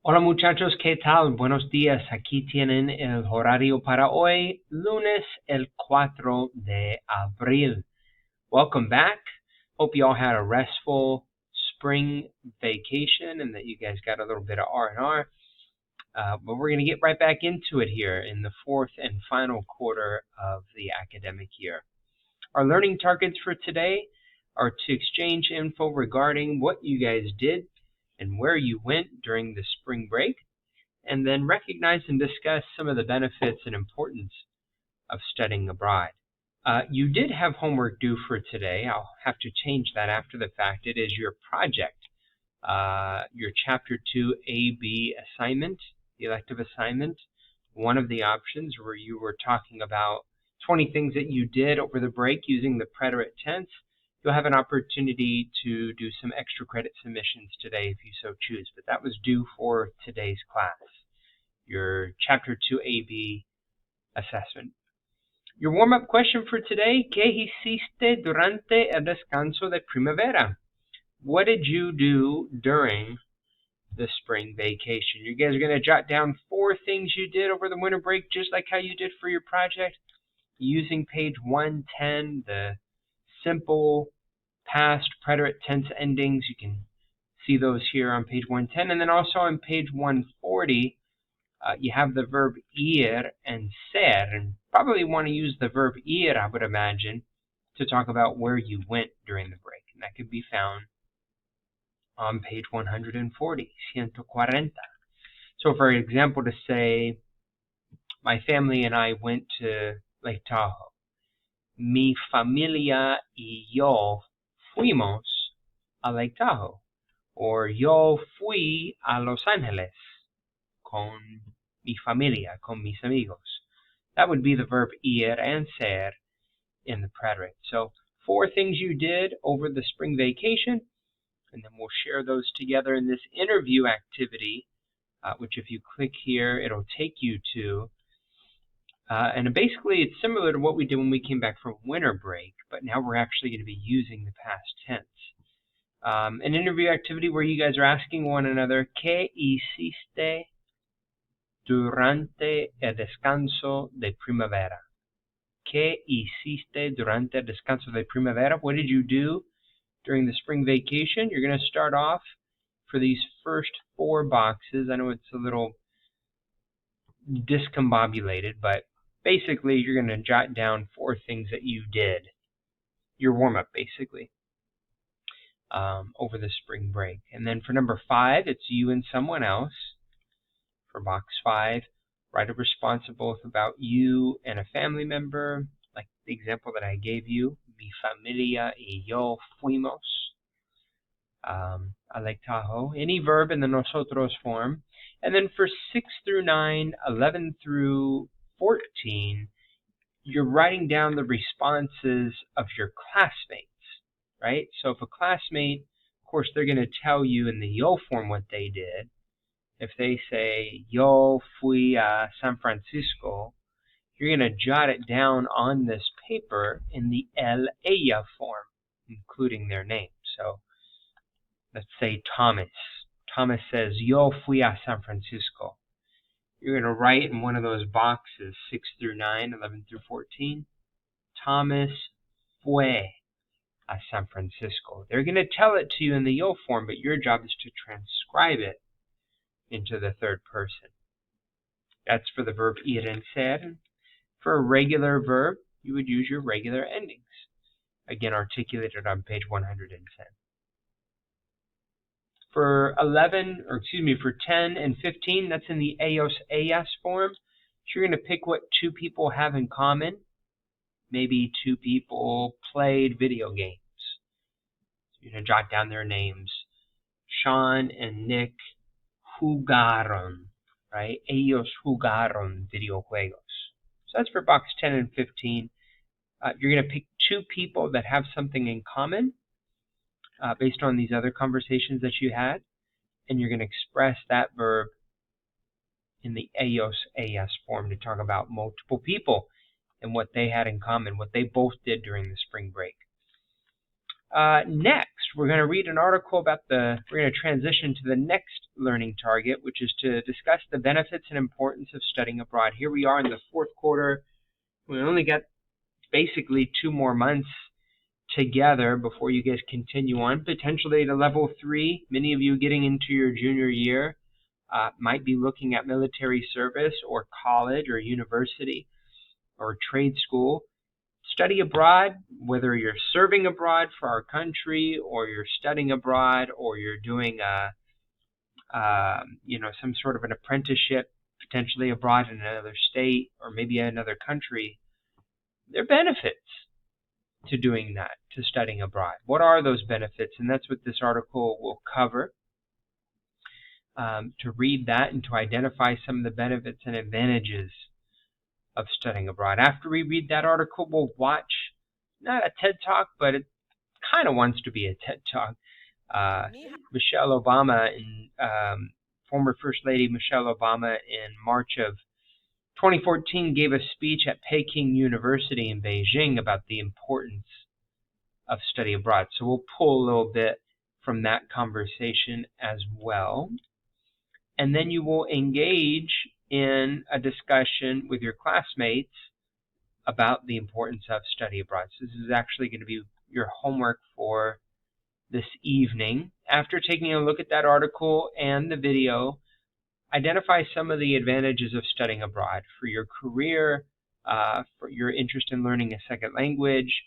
Hola muchachos, ¿qué tal? Buenos días. Aquí tienen el horario para hoy, lunes el 4 de abril. Welcome back. Hope you all had a restful spring vacation and that you guys got a little bit of R&R. But we're going to get right back into it here in the fourth and final quarter of the academic year. Our learning targets for today are to exchange info regarding what you guys did and where you went during the spring break, and then recognize and discuss some of the benefits and importance of studying abroad. You did have homework due for today. I'll have to change that after the fact. It is your project, your Chapter 2 AB assignment, the elective assignment, one of the options where you were talking about 20 things that you did over the break using the preterite tense. You'll have an opportunity to do some extra credit submissions today if you so choose, but that was due for today's class, your Chapter 2 AB assessment. Your warm-up question for today, ¿Qué hiciste durante el descanso de primavera? What did you do during the spring vacation? You guys are going to jot down 4 things you did over the winter break, just like how you did for your project, using page 110, the simple past preterite tense endings. You can see those here on page 110. And then also on page 140, you have the verb ir and ser. And probably want to use the verb ir, I would imagine, to talk about where you went during the break. And that could be found on page 140, 140. So for example, to say, my family and I went to Lake Tahoe. Mi familia y yo fuimos a Lake Tahoe. Or yo fui a Los Angeles con mi familia, con mis amigos. That would be the verb ir and ser in the preterite. So 4 things you did over the spring vacation, and then we'll share those together in this interview activity, which if you click here, it'll take you to. And basically, it's similar to what we did when we came back from winter break, but now we're actually going to be using the past tense. An interview activity where you guys are asking one another, ¿Qué hiciste durante el descanso de primavera? ¿Qué hiciste durante el descanso de primavera? What did you do during the spring vacation? You're going to start off for these first 4 boxes. I know it's a little discombobulated, but basically you're going to jot down 4 things that you did, your warm-up basically, over the spring break. And then for number 5, it's you and someone else. For box 5, write a response both about you and a family member, like the example that I gave you, mi familia y yo fuimos a Lake Tahoe. Any verb in the nosotros form. And then for 6 through 9, 11 through 14, you're writing down the responses of your classmates, right? So if a classmate, of course, they're going to tell you in the yo form what they did. If they say, yo fui a San Francisco, you're going to jot it down on this paper in the él, ella form, including their name. So let's say Thomas. Thomas says, yo fui a San Francisco. You're going to write in one of those boxes, 6 through 9, 11 through 14, Thomas fue a San Francisco. They're going to tell it to you in the yo form, but your job is to transcribe it into the third person. That's for the verb ir and ser. For a regular verb, you would use your regular endings. Again, articulated on page 110. For 10 and 15, that's in the ellos, ellas form. So you're going to pick what 2 people have in common. Maybe 2 people played video games. So you're going to jot down their names. Sean and Nick jugaron, right? Ellos jugaron videojuegos. So that's for box 10 and 15. You're going to pick 2 people that have something in common based on these other conversations that you had, and you're going to express that verb in the ellos, ellas form to talk about multiple people and what they had in common, what they both did during the spring break. Next, we're going to read an article about we're going to transition to the next learning target, which is to discuss the benefits and importance of studying abroad. Here we are in the fourth quarter. We only got basically 2 more months together before you guys continue on, potentially to level 3. Many of you getting into your junior year might be looking at military service or college or university or trade school. Study abroad, whether you're serving abroad for our country or you're studying abroad or you're doing some sort of an apprenticeship, potentially abroad in another state or maybe another country, there are benefits to doing that, to studying abroad. What are those benefits? And that's what this article will cover. To read that and to identify some of the benefits and advantages of studying abroad. After we read that article, we'll watch, not a TED Talk, but it kind of wants to be a TED Talk. Michelle Obama, former First Lady Michelle Obama, in March of 2014 gave a speech at Peking University in Beijing about the importance of study abroad. So we'll pull a little bit from that conversation as well. And then you will engage in a discussion with your classmates about the importance of study abroad. So this is actually going to be your homework for this evening. After taking a look at that article and the video, identify some of the advantages of studying abroad for your career, for your interest in learning a second language,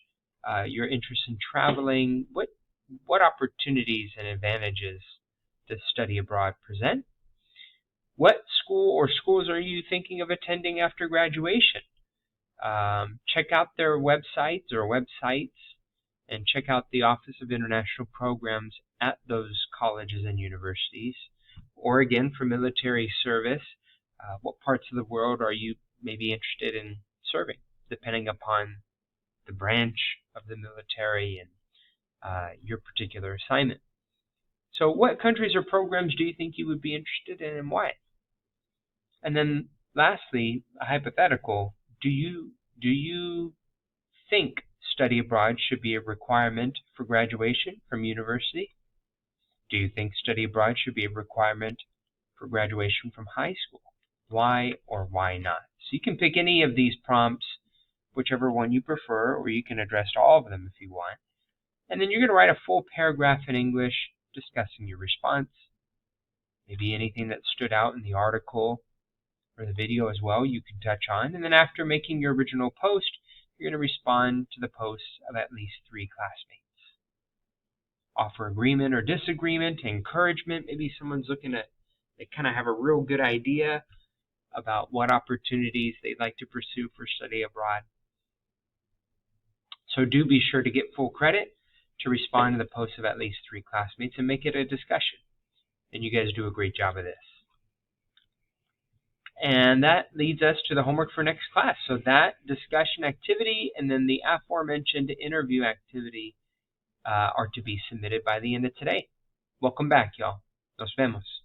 your interest in traveling. What opportunities and advantages does study abroad present? What school or schools are you thinking of attending after graduation? Check out their websites and check out the Office of International Programs at those colleges and universities. Or again, for military service, what parts of the world are you maybe interested in serving, depending upon the branch of the military and your particular assignment. So what countries or programs do you think you would be interested in and why? And then lastly, a hypothetical, do you think study abroad should be a requirement for graduation from university? Do you think study abroad should be a requirement for graduation from high school? Why or why not? So you can pick any of these prompts, whichever one you prefer, or you can address all of them if you want. And then you're going to write a full paragraph in English discussing your response, maybe anything that stood out in the article or the video as well you can touch on. And then after making your original post, you're going to respond to the posts of at least 3 classmates. Offer agreement or disagreement, encouragement. Maybe someone's they kind of have a real good idea about what opportunities they'd like to pursue for study abroad. So do be sure to get full credit to respond to the posts of at least 3 classmates and make it a discussion. And you guys do a great job of this. And that leads us to the homework for next class. So that discussion activity and then the aforementioned interview activity are to be submitted by the end of today. Welcome back, y'all. Nos vemos.